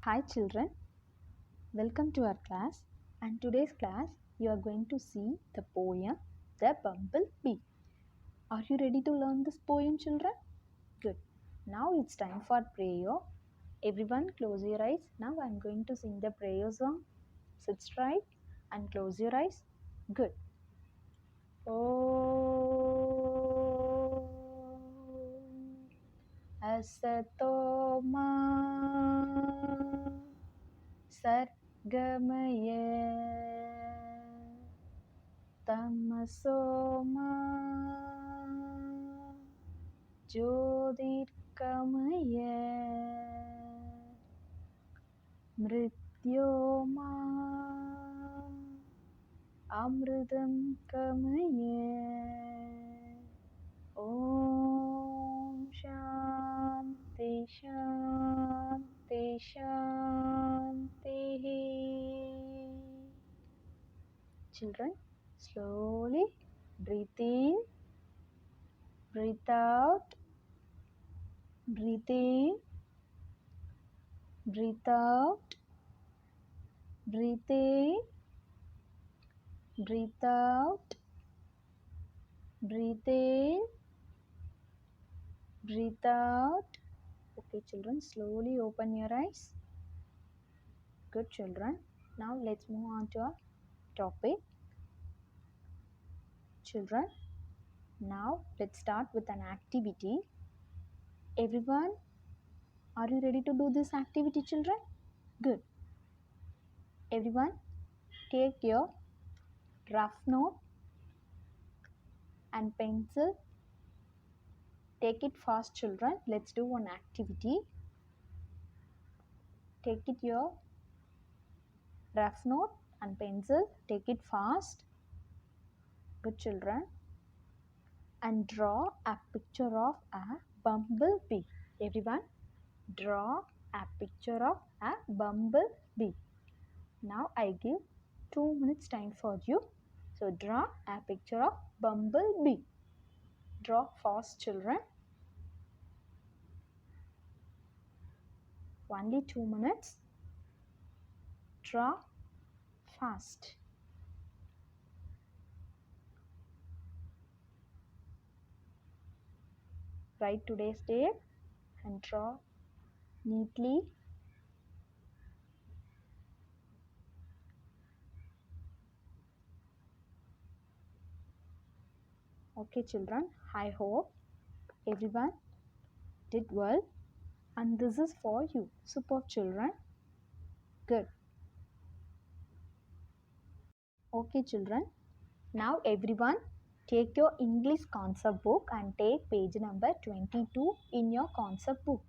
Hi children, welcome to our class, and today's class you are going to see the poem The Bumblebee. Are you ready to learn this poem children? Good. Now it's time for prayer. Everyone close your eyes. Now I'm going to sing the prayer song. Sit straight and close your eyes. Good. Asato ma Sargamaya Tamasoma Jyotirgamaya Mrityoma Amritam Gamaya. Om Shanti Shanti Shanti. Children, slowly breathe in, breathe out, breathe in, breathe out, breathe in, breathe out, breathe in, breathe out. Okay children, slowly open your eyes. Good children. Now let's move on to our topic. Children, now let's start with an activity. Everyone, are you ready to do this activity children? Good. Everyone, take your rough note and pencil. Take it fast children. Let's do one activity. Take it your rough note and pencil. Take it fast. Good children. And draw a picture of a bumblebee. Everyone, draw a picture of a bumblebee. Now I give 2 minutes time for you. So draw a picture of bumblebee. Draw fast children. Only 2 minutes. Draw fast. Write today's date and draw neatly. Okay children, I hope everyone did well, and this is for you. Superb children. Good. Okay children, now everyone take your English concept book and take page number 22 in your concept book.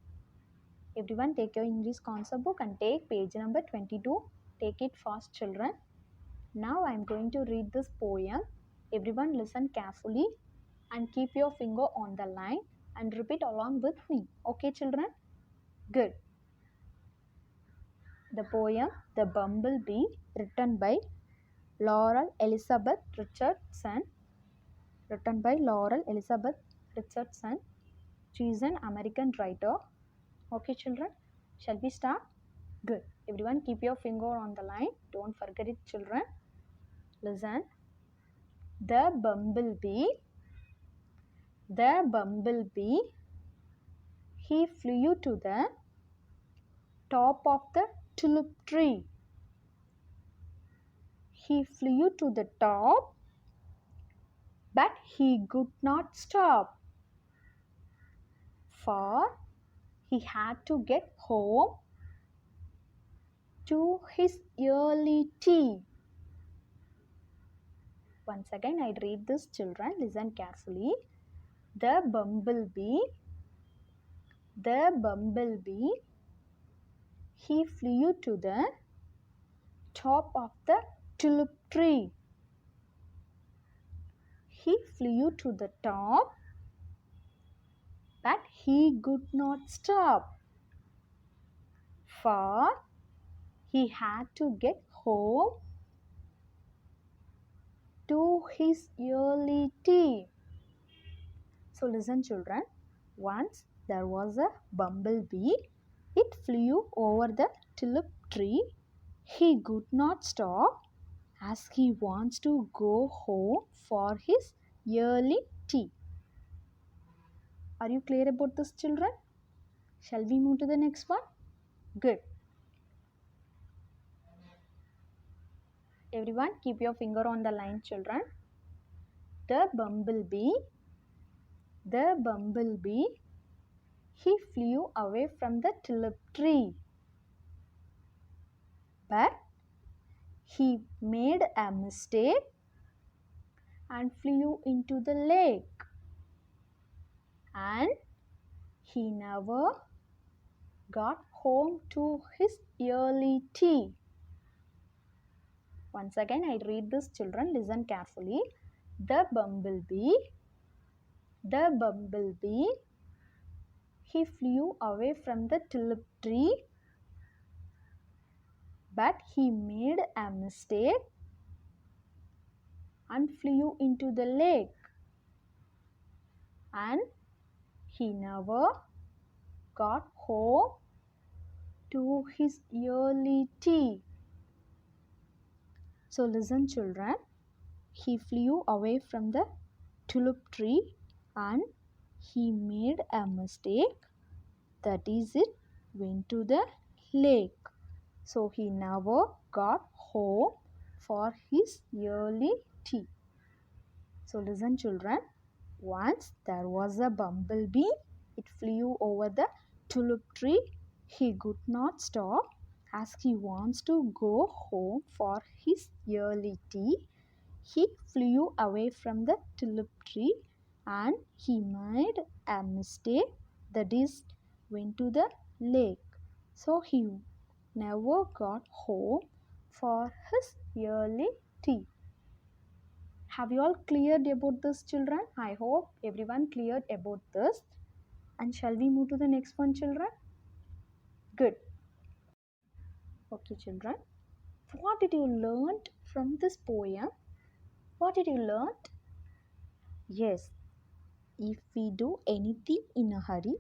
Everyone take your English concept book and take page number 22. Take it fast children. Now I am going to read this poem. Everyone listen carefully and keep your finger on the line and repeat along with me. Okay children? Good. The poem The Bumblebee, written by Laurel Elizabeth Richardson. Written by Laurel Elizabeth Richardson. She is an American writer. Okay children? Shall we start? Good. Everyone keep your finger on the line. Don't forget it children. Listen. The bumblebee. The bumblebee. He flew to the top of the tulip tree. He flew to the top, but he could not stop, for he had to get home to his early tea. Once again, I read this children. Listen carefully. The bumblebee. The bumblebee. He flew to the top of the tulip tree. He flew to the top, but he could not stop, for he had to get home to his early tea. So listen children. Once there was a bumblebee. It flew over the tulip tree. He could not stop as he wants to go home for his yearly tea. Are you clear about this, children? Shall we move to the next one? Good. Everyone, keep your finger on the line, children. The bumblebee, he flew away from the tulip tree. But he made a mistake and flew into the lake. And he never got home to his yearly tea. Once again, I read this, children. Listen carefully. The bumblebee, he flew away from the tulip tree, but he made a mistake and flew into the lake. And he never got home to his yearly tea. So listen, children. He flew away from the tulip tree and he made a mistake. That is, it went to the lake. So he never got home for his yearly tea. So listen, children. Once there was a bumblebee. It flew over the tulip tree. He could not stop as he wants to go home for his yearly tea. He flew away from the tulip tree and he made a mistake, that is, went to the lake. So he never got home for his yearly tea. Have you all cleared about this, children? I hope everyone cleared about this. And shall we move to the next one, children? Good. Okay, children. What did you learn from this poem? What did you learn? Yes, if we do anything in a hurry,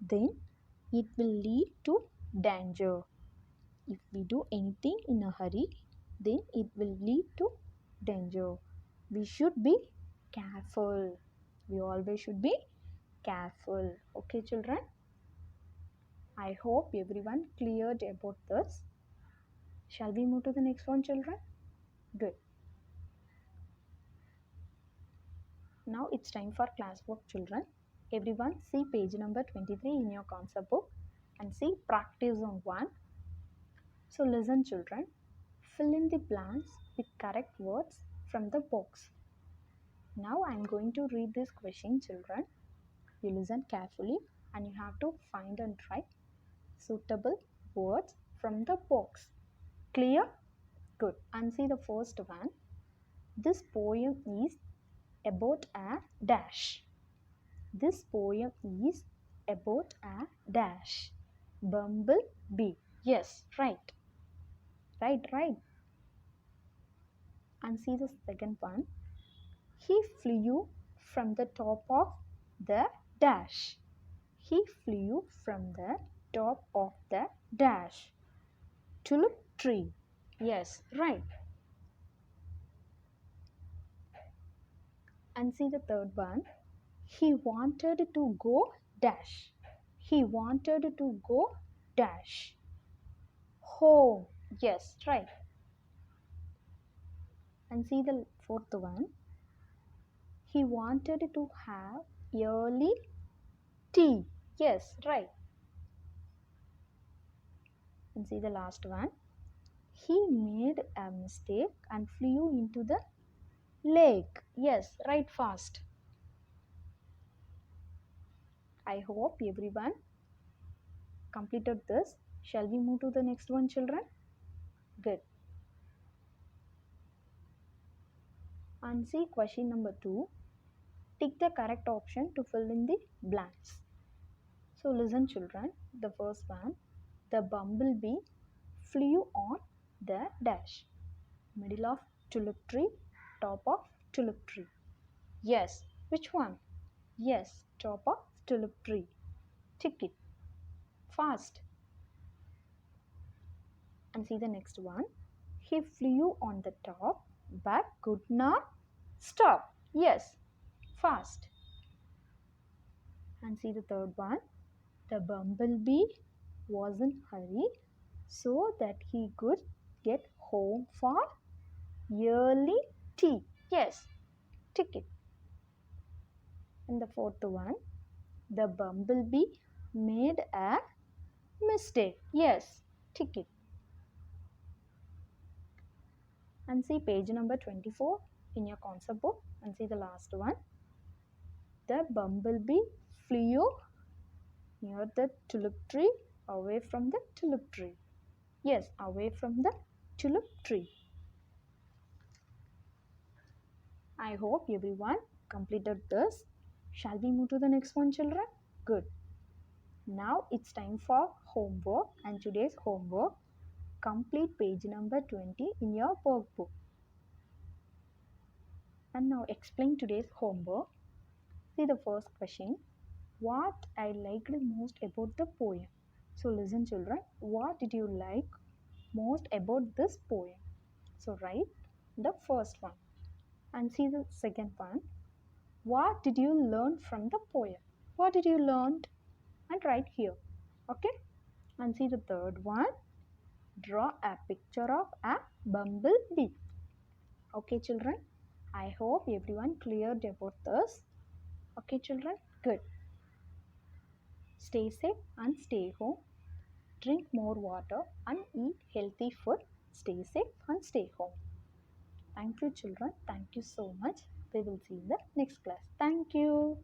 then it will lead to danger. If we do anything in a hurry, then it will lead to danger. We should be careful. We always should be careful. Okay, children? I hope everyone cleared about this. Shall we move to the next one, children? Good. Now it's time for classwork, children. Everyone see page number 23 in your concept book and see practice on 1. So listen, children. Fill in the blanks with correct words from the box. Now I am going to read this question, children. You listen carefully and you have to find and write suitable words from the box. Clear? Good. And see the first one. This poem is about a dash. This poem is about a dash. Bumblebee. Yes, right. Right. And see the second one. He flew from the top of the dash. He flew from the top of the dash. Tulip tree. Yes, right. And see the third one. He wanted to go dash. He wanted to go dash. Home. Yes, right. And see the fourth one. He wanted to have early tea. Yes, right. And see the last one. He made a mistake and flew into the lake. Yes, right, fast. I hope everyone completed this. Shall we move to the next one, children? Good. And see question number 2. Tick the correct option to fill in the blanks. So listen, children. The first one. The bumblebee flew on the dash. Middle of tulip tree, top of tulip tree. Yes. Which one? Yes. Top of tulip tree. Tick it. Fast. And see the next one. He flew on the top but could not stop. Yes, fast. And see the third one. The bumblebee was in hurry so that he could get home for yearly tea. Yes, ticket. And the fourth one. The bumblebee made a mistake. Yes, ticket. And see page number 24 in your concept book and see the last one. The bumblebee flew near the tulip tree, away from the tulip tree. Yes, away from the tulip tree. I hope everyone completed this. Shall we move to the next one, children? Good. Now it's time for homework, and today's homework, complete page number 20 in your workbook. And now explain today's homework. See the first question. What I liked most about the poem. So listen children, what did you like most about this poem? So write the first one. And see the second one. What did you learn from the poem? What did you learn? And write here. Okay? And see the third one. Draw a picture of a bumblebee. Okay children? I hope everyone cleared about this. Okay children? Good. Stay safe and stay home. Drink more water and eat healthy food. Stay safe and stay home. Thank you children. Thank you so much. We will see you in the next class. Thank you.